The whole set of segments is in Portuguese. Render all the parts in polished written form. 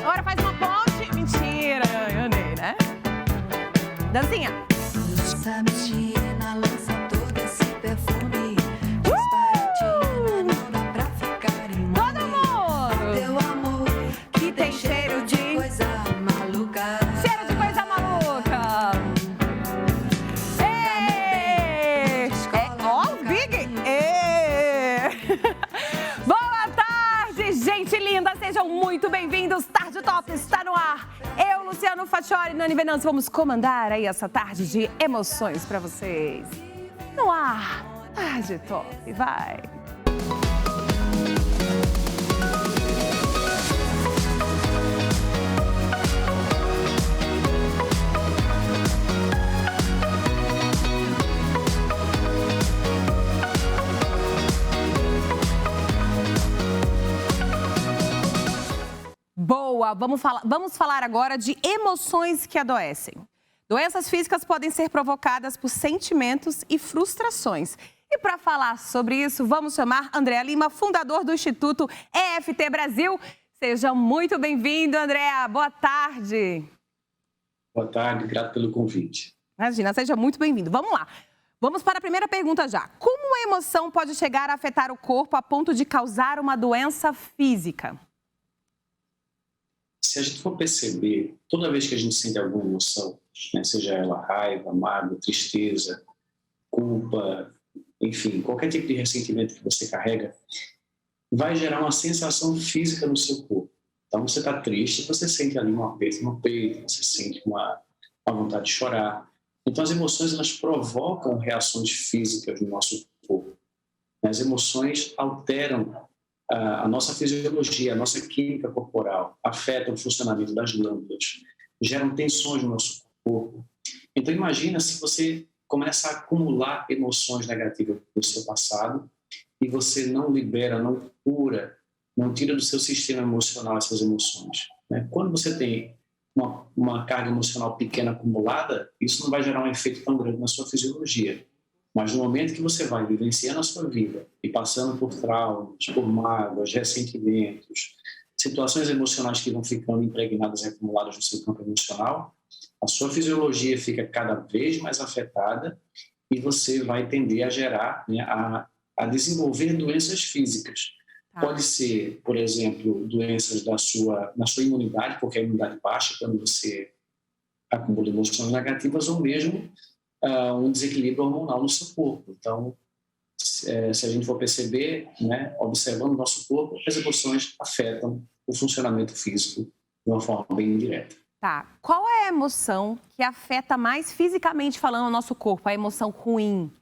Agora faz uma ponte. Mentira, eu ganhei, né? Dancinha. Essa menina lança todo esse perfume. Disparatina, não dá pra ficar imune. Todo mundo! Teu amor, Que tem cheiro de... coisa maluca. Cheiro de coisa maluca! Ê! Ó, o Big! Ê! Boa tarde, gente linda! Sejam muito bem-vindos. Tarde Top está no ar. Eu, Luciano Faccioli e Nani Venâncio vamos comandar aí essa tarde de emoções pra vocês. No ar, Tarde Top, vai! Boa! Vamos falar agora de emoções que adoecem. Doenças físicas podem ser provocadas por sentimentos e frustrações. E para falar sobre isso, vamos chamar André Lima, fundador do Instituto EFT Brasil. Seja muito bem-vindo, André. Boa tarde. Boa tarde, grato pelo convite. Imagina, seja muito bem-vindo. Vamos lá. Vamos para a primeira pergunta já. Como a emoção pode chegar a afetar o corpo a ponto de causar uma doença física? Se a gente for perceber, toda vez que a gente sente alguma emoção, né, seja ela raiva, mágoa, tristeza, culpa, enfim, qualquer tipo de ressentimento que você carrega, vai gerar uma sensação física no seu corpo. Então, você está triste, você sente ali um aperto no peito, você sente uma vontade de chorar. Então, as emoções, elas provocam reações físicas no nosso corpo. As emoções alteram a nossa fisiologia, a nossa química corporal, afetam o funcionamento das glândulas, geram tensões no nosso corpo. Então, imagina se você começa a acumular emoções negativas do seu passado e você não libera, não cura, não tira do seu sistema emocional essas emoções. Né? Quando você tem uma carga emocional pequena acumulada, isso não vai gerar um efeito tão grande na sua fisiologia. Mas no momento que você vai vivenciando a sua vida e passando por traumas, por mágoas, ressentimentos, situações emocionais que vão ficando impregnadas e acumuladas no seu campo emocional, a sua fisiologia fica cada vez mais afetada e você vai tender a gerar, né, a desenvolver doenças físicas. Pode ser, por exemplo, doenças da sua imunidade, porque a imunidade baixa quando você acumula emoções negativas, ou mesmo um desequilíbrio hormonal no seu corpo. Então, se a gente for perceber, né, observando o nosso corpo, as emoções afetam o funcionamento físico de uma forma bem direta. Tá. Qual é a emoção que afeta mais fisicamente falando o nosso corpo? A emoção ruim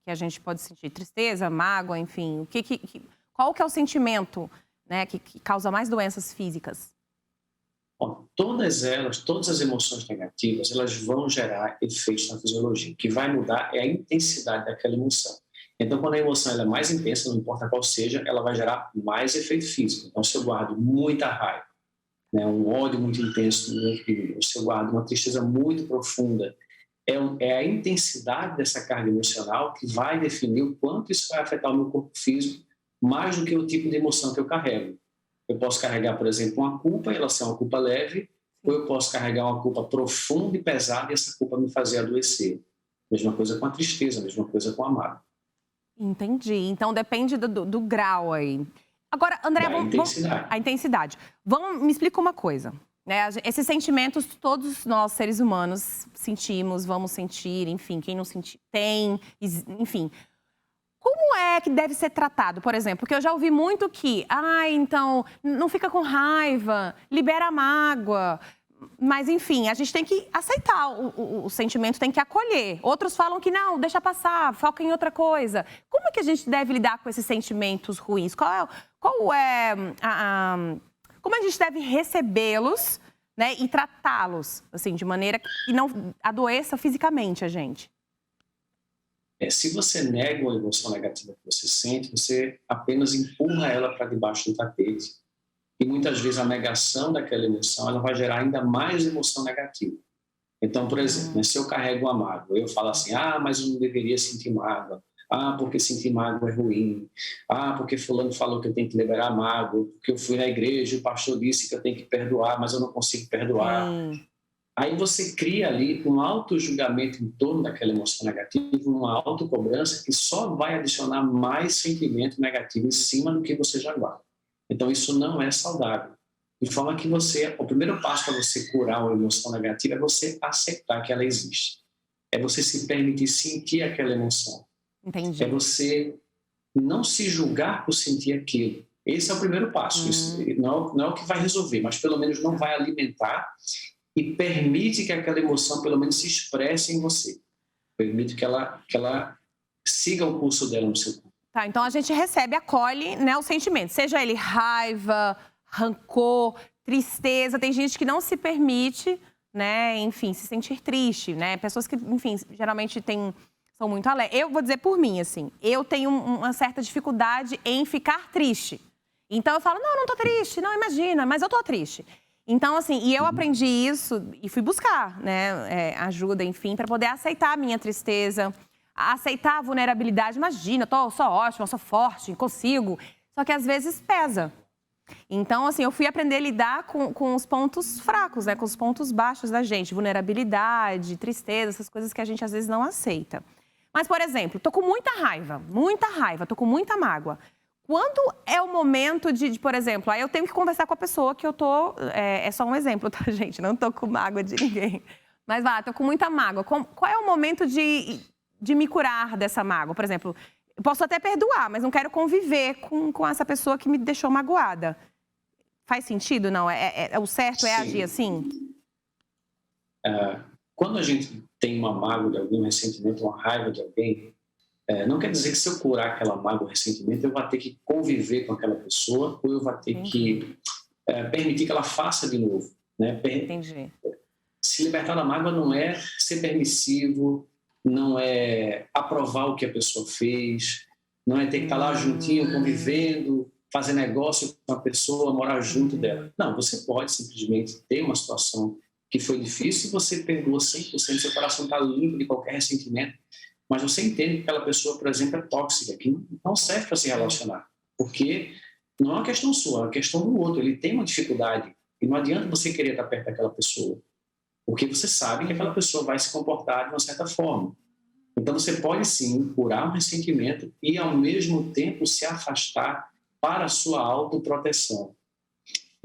que a gente pode sentir? Tristeza, mágoa, enfim. Qual que é o sentimento, né, que causa mais doenças físicas? Bom, todas as emoções negativas, elas vão gerar efeitos na fisiologia. O que vai mudar é a intensidade daquela emoção. Então, quando a emoção ela é mais intensa, não importa qual seja, ela vai gerar mais efeito físico. Então, se eu guardo muita raiva, né, um ódio muito intenso no meu interior, se eu guardo uma tristeza muito profunda, é a intensidade dessa carga emocional que vai definir o quanto isso vai afetar o meu corpo físico, mais do que o tipo de emoção que eu carrego. Eu posso carregar, por exemplo, uma culpa e ela ser uma culpa leve, ou eu posso carregar uma culpa profunda e pesada e essa culpa me fazer adoecer. Mesma coisa com a tristeza, mesma coisa com a mágoa. Entendi. Então depende do grau aí. Agora, André, a intensidade. Me explica uma coisa. Né? Esses sentimentos todos nós, seres humanos, sentimos, vamos sentir, enfim, quem não sentir tem, enfim. Como é que deve ser tratado, por exemplo? Porque eu já ouvi muito que, então, não fica com raiva, libera a mágoa. Mas, enfim, a gente tem que aceitar o sentimento, tem que acolher. Outros falam que não, deixa passar, foca em outra coisa. Como é que a gente deve lidar com esses sentimentos ruins? Como a gente deve recebê-los, né, e tratá-los, assim, de maneira que não adoeça fisicamente a gente? Se você nega uma emoção negativa que você sente, você apenas empurra ela para debaixo do tapete. E muitas vezes a negação daquela emoção ela vai gerar ainda mais emoção negativa. Então, por exemplo, né, se eu carrego uma mágoa, eu falo assim, mas eu não deveria sentir mágoa. Porque sentir mágoa é ruim. Porque fulano falou que eu tenho que liberar mágoa, porque eu fui na igreja e o pastor disse que eu tenho que perdoar, mas eu não consigo perdoar. Aí você cria ali um auto-julgamento em torno daquela emoção negativa, uma autocobrança que só vai adicionar mais sentimento negativo em cima do que você já guarda. Então, isso não é saudável. De forma que o primeiro passo para você curar uma emoção negativa é você aceitar que ela existe. É você se permitir sentir aquela emoção. Entendi. É você não se julgar por sentir aquilo. Esse é o primeiro passo. Isso não é o que vai resolver, mas pelo menos não vai alimentar e permite que aquela emoção pelo menos se expresse em você. Permite que ela siga o curso dela no seu corpo. Tá, então a gente recebe, acolhe, né, o sentimento. Seja ele raiva, rancor, tristeza. Tem gente que não se permite, né, enfim, se sentir triste, né? Pessoas que, enfim, geralmente são muito alegres. Eu vou dizer por mim, assim, eu tenho uma certa dificuldade em ficar triste. Então eu falo, não tô triste, não, imagina, mas eu tô triste. Então, assim, e eu aprendi isso e fui buscar, né, ajuda, enfim, para poder aceitar a minha tristeza, aceitar a vulnerabilidade. Imagina, sou ótima, sou forte, consigo. Só que às vezes pesa. Então, assim, eu fui aprender a lidar com os pontos fracos, né, com os pontos baixos da gente. Vulnerabilidade, tristeza, essas coisas que a gente às vezes não aceita. Mas, por exemplo, tô com muita raiva, tô com muita mágoa. Quando é o momento de, por exemplo, aí eu tenho que conversar com a pessoa que eu tô... É só um exemplo, tá, gente? Não tô com mágoa de ninguém. Mas, tô com muita mágoa. Qual é o momento de me curar dessa mágoa? Por exemplo, eu posso até perdoar, mas não quero conviver com essa pessoa que me deixou magoada. Faz sentido, não? O certo é agir assim? Quando a gente tem uma mágoa de alguém, um ressentimento, uma raiva de alguém, não quer dizer que se eu curar aquela mágoa, o ressentimento, eu vou ter que conviver com aquela pessoa ou eu vou ter que permitir que ela faça de novo. Né? Entendi. Se libertar da mágoa não é ser permissivo, não é aprovar o que a pessoa fez, não é ter que estar lá juntinho, convivendo, fazer negócio com a pessoa, morar junto dela. Não, você pode simplesmente ter uma situação que foi difícil e você perdoa 100%, seu coração está limpo de qualquer ressentimento. Mas você entende que aquela pessoa, por exemplo, é tóxica, que não serve para se relacionar. Porque não é uma questão sua, é uma questão do outro. Ele tem uma dificuldade e não adianta você querer estar perto daquela pessoa. Porque você sabe que aquela pessoa vai se comportar de uma certa forma. Então você pode sim curar um ressentimento e ao mesmo tempo se afastar para a sua autoproteção.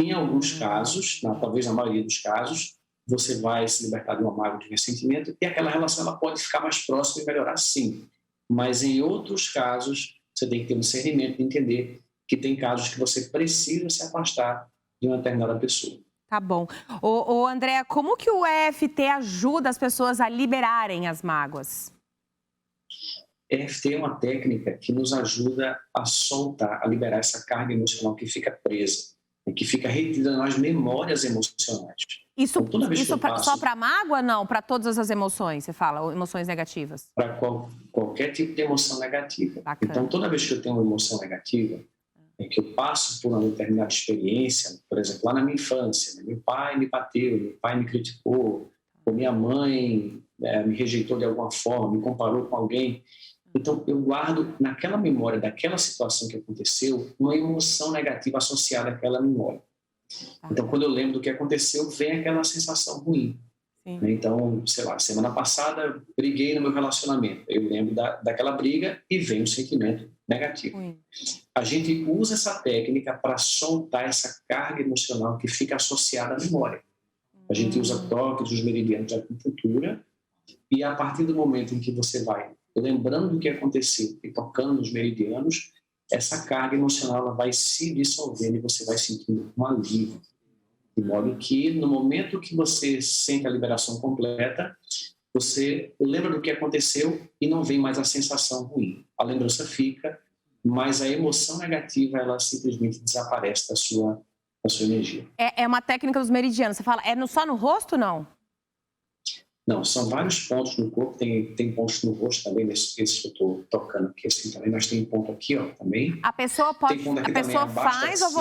Em alguns casos, talvez na maioria dos casos, você vai se libertar de uma mágoa, de ressentimento, e aquela relação ela pode ficar mais próxima e melhorar, sim. Mas em outros casos, você tem que ter um discernimento de entender que tem casos que você precisa se afastar de uma determinada pessoa. Tá bom. Ô Andréa, como que o EFT ajuda as pessoas a liberarem as mágoas? EFT é uma técnica que nos ajuda a soltar, a liberar essa carga emocional que fica presa, que fica retida nas memórias emocionais. Isso passo, só para mágoa, não? Para todas as emoções, você fala? Emoções negativas? Para qualquer tipo de emoção negativa. Bacana. Então, toda vez que eu tenho uma emoção negativa, que eu passo por uma determinada experiência, por exemplo, lá na minha infância, né? Meu pai me bateu, meu pai me criticou, ou minha mãe me rejeitou de alguma forma, me comparou com alguém. Então, eu guardo naquela memória daquela situação que aconteceu uma emoção negativa associada àquela memória. Então, quando eu lembro do que aconteceu, vem aquela sensação ruim. Sim. Então, sei lá, semana passada briguei no meu relacionamento. Eu lembro daquela briga e vem um sentimento negativo. Sim. A gente usa essa técnica para soltar essa carga emocional que fica associada à memória. A gente usa toques dos meridianos da acupuntura e a partir do momento em que você vai lembrando do que aconteceu e tocando nos meridianos, essa carga emocional ela vai se dissolvendo e você vai sentindo um alívio. De modo que, no momento que você sente a liberação completa, você lembra do que aconteceu e não vem mais a sensação ruim. A lembrança fica, mas a emoção negativa, ela simplesmente desaparece da sua energia. É uma técnica dos meridianos. Você fala, só no rosto, não? Não, são vários pontos no corpo, tem pontos no rosto também, esse que eu estou tocando aqui assim também, mas tem ponto aqui, ó, também. A pessoa faz ou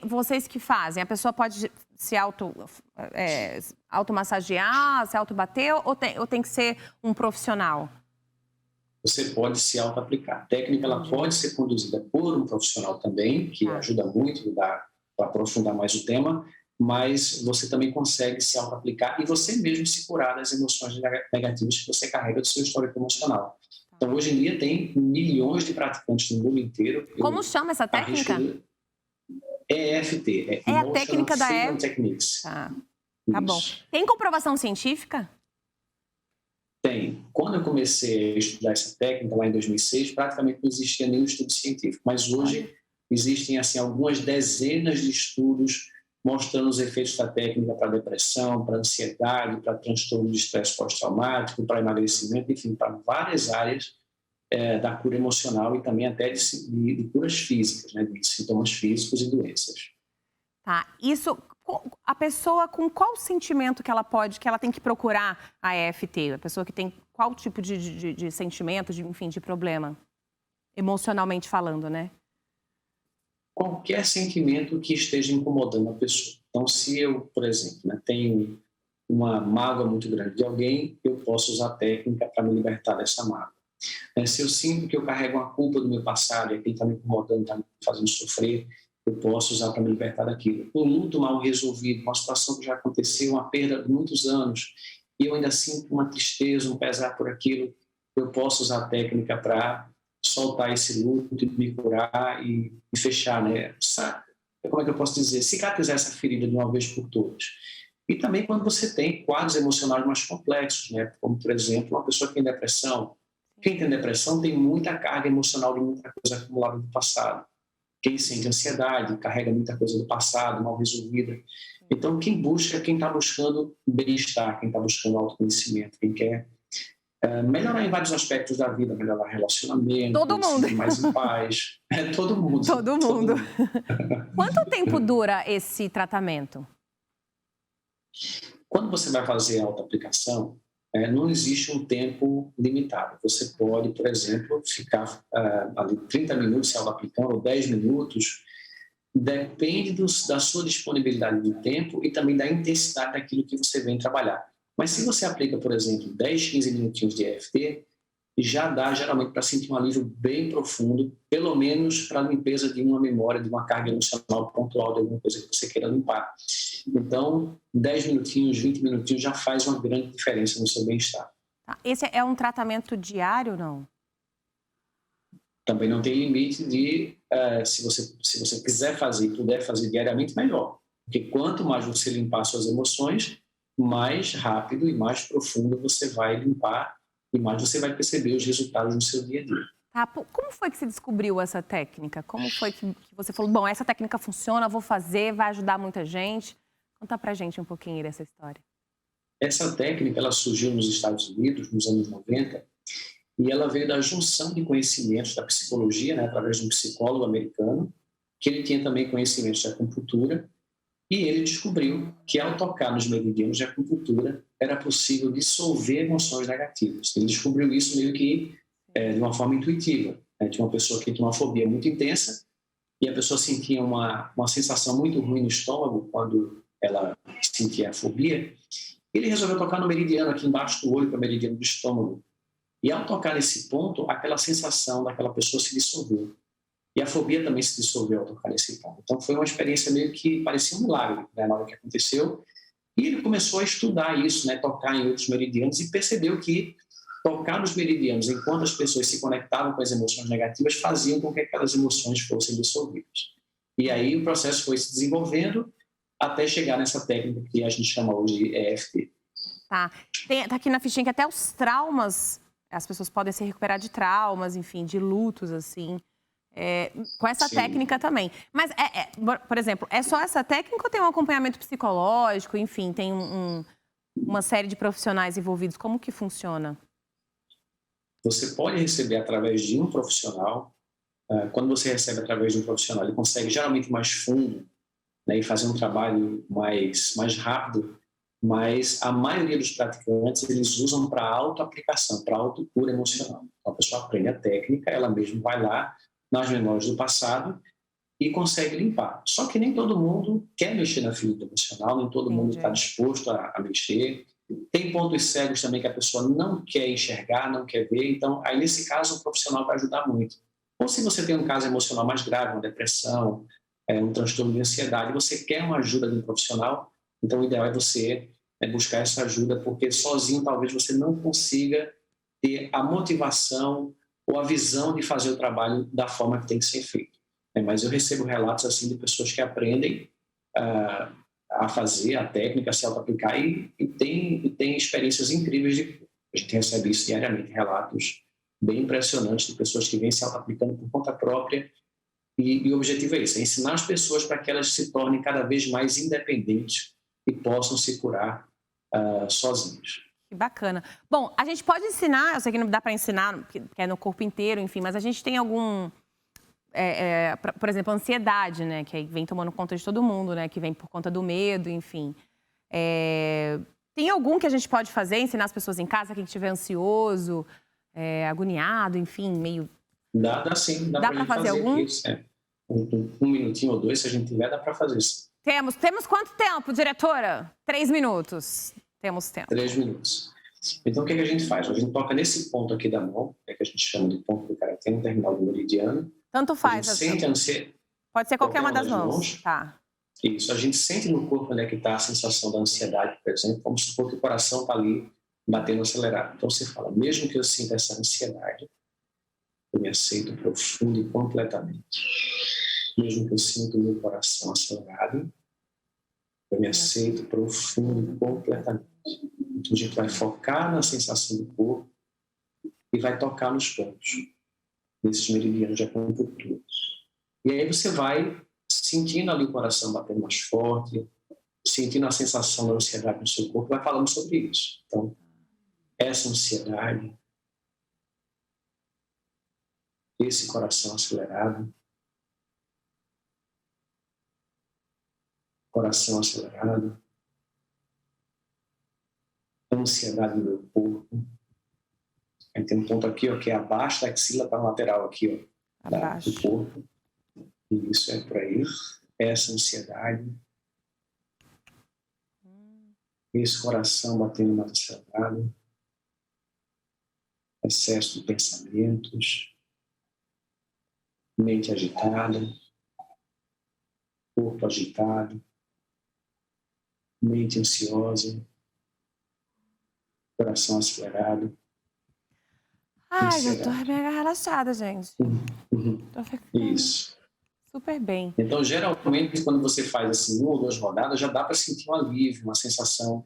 vocês que fazem? A pessoa pode se automassagear, se autobater, ou tem que ser um profissional? Você pode se auto-aplicar. A técnica ela pode ser conduzida por um profissional também, que ajuda muito para aprofundar mais o tema, mas você também consegue se auto-aplicar e você mesmo se curar das emoções negativas que você carrega do seu histórico emocional. Então, hoje em dia, tem milhões de praticantes no mundo inteiro. Como chama essa técnica? EFT. É a técnica da EFT? Techniques. Tá bom. Tem comprovação científica? Tem. Quando eu comecei a estudar essa técnica, lá em 2006, praticamente não existia nenhum estudo científico. Mas hoje existem assim, algumas dezenas de estudos mostrando os efeitos da técnica para depressão, para ansiedade, para transtorno de estresse pós-traumático, para emagrecimento, enfim, para várias áreas da cura emocional e também até de curas físicas, né, de sintomas físicos e doenças. Tá. Isso, a pessoa com qual sentimento que ela tem que procurar a EFT? A pessoa que tem qual tipo de sentimento, enfim, de problema? Emocionalmente falando, né? Qualquer sentimento que esteja incomodando a pessoa. Então, se eu, por exemplo, né, tenho uma mágoa muito grande de alguém, eu posso usar a técnica para me libertar dessa mágoa. Se eu sinto que eu carrego uma culpa do meu passado e aquilo está me incomodando, está me fazendo sofrer, eu posso usar para me libertar daquilo. Um luto mal resolvido, uma situação que já aconteceu, uma perda de muitos anos, e eu ainda sinto uma tristeza, um pesar por aquilo, eu posso usar a técnica para soltar esse luto, me curar e fechar, né? Como é que eu posso dizer? Cicatrizar essa ferida de uma vez por todas. E também quando você tem quadros emocionais mais complexos, né? Como, por exemplo, uma pessoa que tem depressão. Quem tem depressão tem muita carga emocional de muita coisa acumulada do passado. Quem sente ansiedade, carrega muita coisa do passado, mal resolvida. Então, quem está buscando bem-estar, quem está buscando autoconhecimento, quem quer melhorar em vários aspectos da vida, melhorar relacionamento, todo mundo, mais em paz. Todo mundo. Todo mundo. Quanto tempo dura esse tratamento? Quando você vai fazer a auto-aplicação, não existe um tempo limitado. Você pode, por exemplo, ficar ali 30 minutos se auto-aplicando, ou 10 minutos. Depende da sua disponibilidade de tempo e também da intensidade daquilo que você vem trabalhar. Mas se você aplica, por exemplo, 10, 15 minutinhos de EFT, já dá geralmente para sentir um alívio bem profundo, pelo menos para a limpeza de uma memória, de uma carga emocional pontual, de alguma coisa que você queira limpar. Então, 10 minutinhos, 20 minutinhos já faz uma grande diferença no seu bem-estar. Esse é um tratamento diário ou não? Também não tem limite de, se você quiser fazer e puder fazer diariamente, melhor. Porque quanto mais você limpar suas emoções, mais rápido e mais profundo você vai limpar e mais você vai perceber os resultados no seu dia a dia. Como foi que você descobriu essa técnica? Como foi que você falou, bom, essa técnica funciona, vou fazer, vai ajudar muita gente? Conta pra gente um pouquinho dessa história. Essa técnica, ela surgiu nos Estados Unidos, nos anos 90, e ela veio da junção de conhecimentos da psicologia, né, através de um psicólogo americano, que ele tinha também conhecimentos de acupuntura, e ele descobriu que ao tocar nos meridianos de acupuntura era possível dissolver emoções negativas. Ele descobriu isso meio que de uma forma intuitiva. Tinha uma pessoa que tinha uma fobia muito intensa e a pessoa sentia uma sensação muito ruim no estômago quando ela sentia a fobia. Ele resolveu tocar no meridiano aqui embaixo do olho, que é o meridiano do estômago. E ao tocar nesse ponto, aquela sensação daquela pessoa se dissolveu. E a fobia também se dissolveu ao tocar nesse ponto. Então foi uma experiência meio que parecia um milagre, né, na hora que aconteceu. E ele começou a estudar isso, né, tocar em outros meridianos e percebeu que tocar nos meridianos enquanto as pessoas se conectavam com as emoções negativas faziam com que aquelas emoções fossem dissolvidas. E aí o processo foi se desenvolvendo até chegar nessa técnica que a gente chama hoje de EFT. Tá aqui na fichinha que até os traumas, as pessoas podem se recuperar de traumas, enfim, de lutos, assim, com essa Sim. técnica também. Mas, por exemplo, é só essa técnica ou tem um acompanhamento psicológico, enfim, tem uma série de profissionais envolvidos? Como que funciona? Você pode receber através de um profissional. Quando você recebe através de um profissional, ele consegue geralmente mais fundo, né, e fazer um trabalho mais rápido, mas a maioria dos praticantes eles usam para autoaplicação, para autocura emocional. Então, a pessoa aprende a técnica, ela mesma vai lá nas memórias do passado e consegue limpar. Só que nem todo mundo quer mexer na ferida emocional, nem todo mundo está disposto a mexer. Tem pontos cegos também que a pessoa não quer enxergar, não quer ver. Então, aí nesse caso, o profissional vai ajudar muito. Ou se você tem um caso emocional mais grave, uma depressão, um transtorno de ansiedade, você quer uma ajuda de um profissional, então o ideal é você buscar essa ajuda, porque sozinho talvez você não consiga ter a motivação ou a visão de fazer o trabalho da forma que tem que ser feito. Mas eu recebo relatos assim de pessoas que aprendem a fazer a técnica, a se auto-aplicar e tem experiências incríveis. A gente recebe isso diariamente, relatos bem impressionantes de pessoas que vêm se auto-aplicando por conta própria. E o objetivo é esse, é ensinar as pessoas para que elas se tornem cada vez mais independentes e possam se curar sozinhas. Que bacana. Bom, a gente pode ensinar, eu sei que não dá para ensinar, que é no corpo inteiro, enfim, mas a gente tem algum... por exemplo, a ansiedade, né, que vem tomando conta de todo mundo, né, que vem por conta do medo, enfim. Tem algum que a gente pode fazer, ensinar as pessoas em casa, quem estiver ansioso, agoniado, enfim, meio... Dá sim, dá para fazer algum? Isso, um minutinho ou dois, se a gente tiver, dá para fazer isso. Temos quanto tempo, diretora? 3 minutos. Temos tempo. 3 minutos. Então, o que a gente faz? A gente toca nesse ponto aqui da mão, que a gente chama de ponto do karatê, no terminal do meridiano. Tanto faz. Sente a ansiedade. Pode ser qualquer uma das mãos. Tá. Isso. A gente sente no corpo onde é que está a sensação da ansiedade, por exemplo. Vamos supor que o coração está ali batendo acelerado. Então, você fala, mesmo que eu sinta essa ansiedade, eu me aceito profundo e completamente. Mesmo que eu sinta o meu coração acelerado, eu me aceito profundo e completamente. Então, a gente vai focar na sensação do corpo e vai tocar nos pontos, nesses meridianos de acupuntura. E aí você vai sentindo ali o coração batendo mais forte, sentindo a sensação da ansiedade no seu corpo, vai falando sobre isso. Então, essa ansiedade, esse coração acelerado, coração acelerado, ansiedade no meu corpo. Aí tem um ponto aqui, ó, que é abaixo da axila para a lateral aqui, ó, do corpo. E isso é por aí. Essa ansiedade. Esse coração batendo mais acelerado. Excesso de pensamentos. Mente agitada. Corpo agitado. Mente ansiosa. Coração acelerado. Ai, eu tô mega relaxada, gente. Tô ficando Isso. super bem. Então, geralmente, quando você faz assim 1 ou 2 rodadas, já dá para sentir um alívio, uma sensação.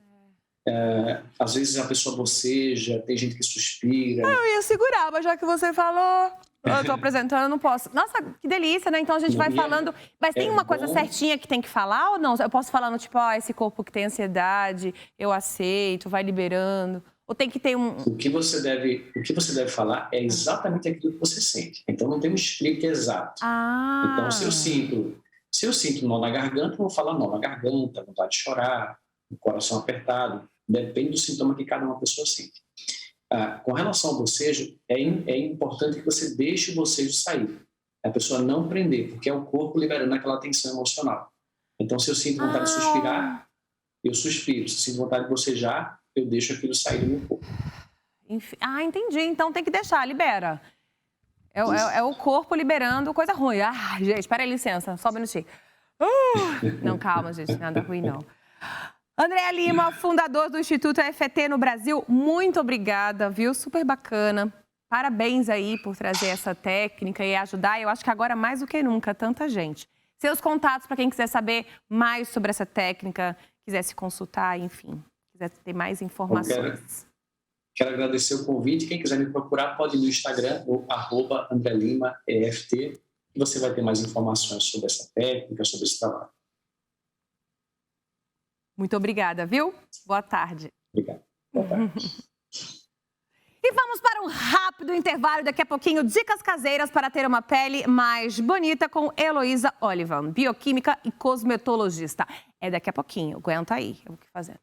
Às vezes a pessoa boceja, tem gente que suspira. Eu ia segurar, mas já que você falou, eu tô apresentando, eu não posso. Nossa, que delícia, né? Então a gente vai falando. Mas tem uma coisa certinha que tem que falar ou não? Eu posso falar no tipo, esse corpo que tem ansiedade, eu aceito, vai liberando. Ou tem que ter O que você deve falar é exatamente aquilo que você sente. Então não tem um script exato. Então, se eu sinto nó na garganta, eu vou falar nó na garganta, vontade de chorar, o coração apertado. Depende do sintoma que cada uma pessoa sente. Com relação ao bocejo, é importante que você deixe o bocejo sair. A pessoa não prender, porque é o corpo liberando aquela tensão emocional. Então, se eu sinto vontade de suspirar, eu suspiro. Se eu sinto vontade de bocejar, eu deixo aquilo sair do meu corpo. Entendi. Então tem que deixar, libera. É o corpo liberando coisa ruim. Gente, espera aí, licença, só um minutinho. Não, calma, gente, nada ruim, não. André Lima, fundador do Instituto EFT no Brasil, muito obrigada, viu? Super bacana. Parabéns aí por trazer essa técnica e ajudar. Eu acho que agora mais do que nunca, tanta gente. Seus contatos para quem quiser saber mais sobre essa técnica, quiser se consultar, enfim, quiser ter mais informações. Quero agradecer o convite. Quem quiser me procurar pode ir no Instagram, @AndreLimaEFT, e você vai ter mais informações sobre essa técnica, sobre esse trabalho. Muito obrigada, viu? Boa tarde. Obrigado. Boa tarde. E vamos para um rápido intervalo. Daqui a pouquinho, dicas caseiras para ter uma pele mais bonita com Heloísa Olivan, bioquímica e cosmetologista. É daqui a pouquinho. Aguenta aí. Eu vou fazendo.